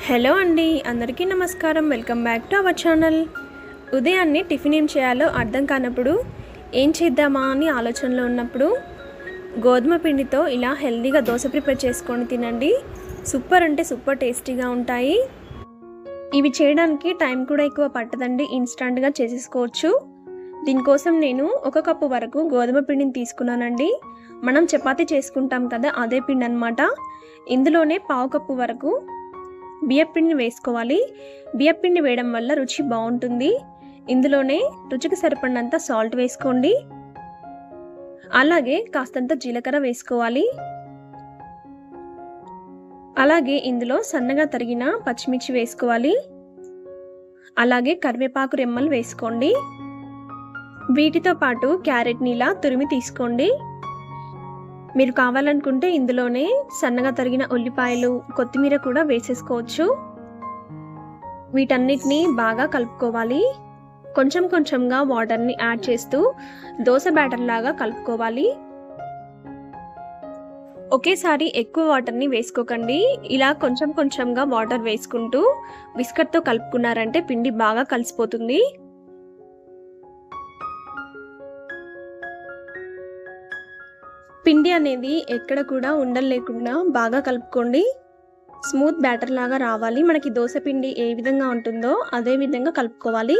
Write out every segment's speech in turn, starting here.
Hello అండి, అందరికీ నమస్కారం. Welcome back to our channel. ఉదయాన్నే టిఫిన్ ఏం చేయాలో అర్థం కానప్పుడు, ఏం చేద్దామా అని ఆలోచనలో ఉన్నప్పుడు గోధుమ పిండితో ఇలా హెల్తీగా దోశ ప్రిపేర్ చేసుకొని తినండి. సూపర్ అంటే సూపర్ టేస్టీగా ఉంటాయి. ఇవి చేయడానికి టైం కూడా ఎక్కువ పట్టదండి, ఇన్స్టంట్గా చేసేసుకోవచ్చు. దీనికోసం నేను 1 కప్పు వరకు గోధుమ పిండిని తీసుకున్నానండి. మనం చపాతీ చేసుకుంటాం కదా, అదే పిండి అనమాట. ఇందులోనే 1/2 కప్పు వరకు బియ్యపిండిని వేసుకోవాలి. బియ్యపిండి వేయడం వల్ల రుచి బాగుంటుంది. ఇందులోనే రుచికి సరిపడినంత సాల్ట్ వేసుకోండి. అలాగే కాస్తంత జీలకర్ర వేసుకోవాలి. అలాగే ఇందులో సన్నగా తరిగిన పచ్చిమిర్చి వేసుకోవాలి. అలాగే కరివేపాకు రెమ్మలు వేసుకోండి. వీటితో పాటు క్యారెట్ని ఇలా తురిమి తీసుకోండి. మీరు కావాలనుకుంటే ఇందులోనే సన్నగా తరిగిన ఉల్లిపాయలు, కొత్తిమీర కూడా వేసేసుకోవచ్చు. వీటన్నిటిని బాగా కలుపుకోవాలి. కొంచెం కొంచెంగా వాటర్ని యాడ్ చేస్తూ దోశ బ్యాటర్ లాగా కలుపుకోవాలి. ఒకేసారి ఎక్కువ వాటర్ని వేసుకోకండి. ఇలా కొంచెం కొంచెంగా వాటర్ వేసుకుంటూ విస్కర్తో కలుపుకున్నారంటే పిండి బాగా కలిసిపోతుంది. పిండి అనేది ఎక్కడ కూడా ఉండలు లేకుండా బాగా కలుపుకోండి. స్మూత్ బ్యాటర్ లాగా రావాలి. మనకి దోశ పిండి ఏ విధంగా ఉంటుందో అదే విధంగా కలుపుకోవాలి.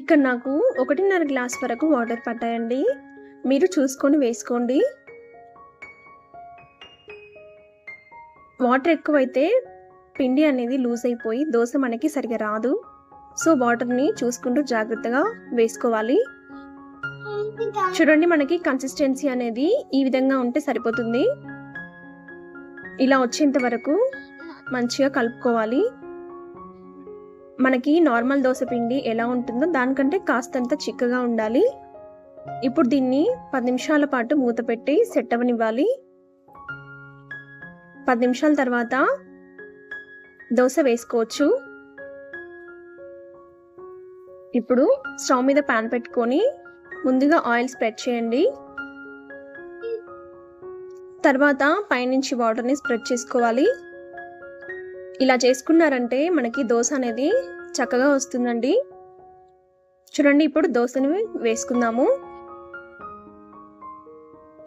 ఇక్కడ నాకు 1.5 గ్లాస్ వరకు వాటర్ పట్టాయండి. మీరు చూసుకొని వేసుకోండి. వాటర్ ఎక్కువైతే పిండి అనేది లూజ్ అయిపోయి దోశ మనకి సరిగా రాదు. సో వాటర్ని చూసుకుంటూ జాగ్రత్తగా వేసుకోవాలి. చూడండి, మనకి కన్సిస్టెన్సీ అనేది ఈ విధంగా ఉంటే సరిపోతుంది. ఇలా వచ్చేంత వరకు మంచిగా కలుపుకోవాలి. మనకి నార్మల్ దోశ పిండి ఎలా ఉంటుందో దానికంటే కాస్తంత చిక్కగా ఉండాలి. ఇప్పుడు దీన్ని 10 నిమిషాల పాటు మూత పెట్టి సెట్ అవ్వనివ్వాలి. 10 నిమిషాల తర్వాత దోశ వేసుకోవచ్చు. ఇప్పుడు స్టవ్ మీద ప్యాన్ పెట్టుకొని ముందుగా ఆయిల్ స్ప్రెడ్ చేయండి. తర్వాత పైనుంచి వాటర్ని స్ప్రెడ్ చేసుకోవాలి. ఇలా చేసుకున్నారంటే మనకి దోశ అనేది చక్కగా వస్తుందండి. చూడండి, ఇప్పుడు దోశని వేసుకుందాము.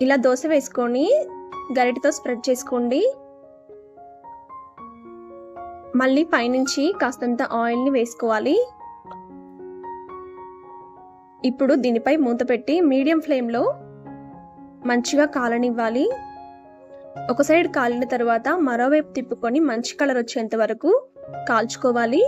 ఇలా దోశ వేసుకొని గరిటెతో స్ప్రెడ్ చేసుకోండి. మళ్ళీ పైనుంచి కాస్తంత ఆయిల్ని వేసుకోవాలి. ఇప్పుడు దీనిపై మూత పెట్టి మీడియం ఫ్లేమ్లో మంచిగా కాలనివ్వాలి. ఒక సైడ్ కాలిన తర్వాత మరోవైపు తిప్పుకొని మంచి కలర్ వచ్చేంత వరకు కాల్చుకోవాలి.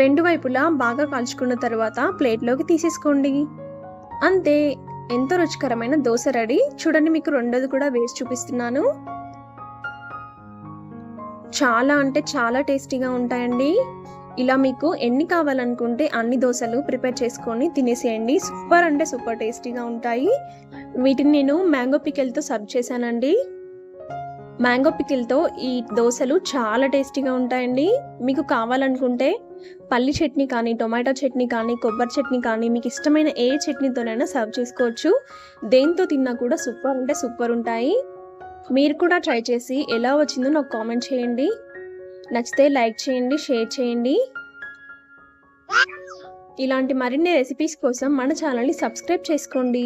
రెండు వైపులా బాగా కాల్చుకున్న తర్వాత ప్లేట్లోకి తీసేసుకోండి. అంతే, ఎంతో రుచికరమైన దోశ రెడీ. చూడండి, మీకు రెండోది కూడా వేసి చూపిస్తున్నాను. చాలా అంటే చాలా టేస్టీగా ఉంటాయండి. ఇలా మీకు ఎన్ని కావాలనుకుంటే అన్ని దోశలు ప్రిపేర్ చేసుకొని తినేసేయండి. సూపర్ అంటే సూపర్ టేస్టీగా ఉంటాయి. వీటిని నేను మ్యాంగో పికిల్తో సర్వ్ చేశానండి. మ్యాంగో పికిల్తో ఈ దోశలు చాలా టేస్టీగా ఉంటాయండి. మీకు కావాలనుకుంటే పల్లి చట్నీ కానీ, టొమాటో చట్నీ కానీ, కొబ్బరి చట్నీ కానీ, మీకు ఇష్టమైన ఏ చట్నీతోనైనా సర్వ్ చేసుకోవచ్చు. దేంతో తిన్నా కూడా సూపర్ అంటే సూపర్ ఉంటాయి. మీరు కూడా ట్రై చేసి ఎలా వచ్చిందో నాకు కామెంట్ చేయండి. నచ్చితే లైక్ చేయండి, షేర్ చేయండి. ఇలాంటి మరిన్ని రెసిపీస్ కోసం మన ఛానల్ని సబ్స్క్రైబ్ చేసుకోండి.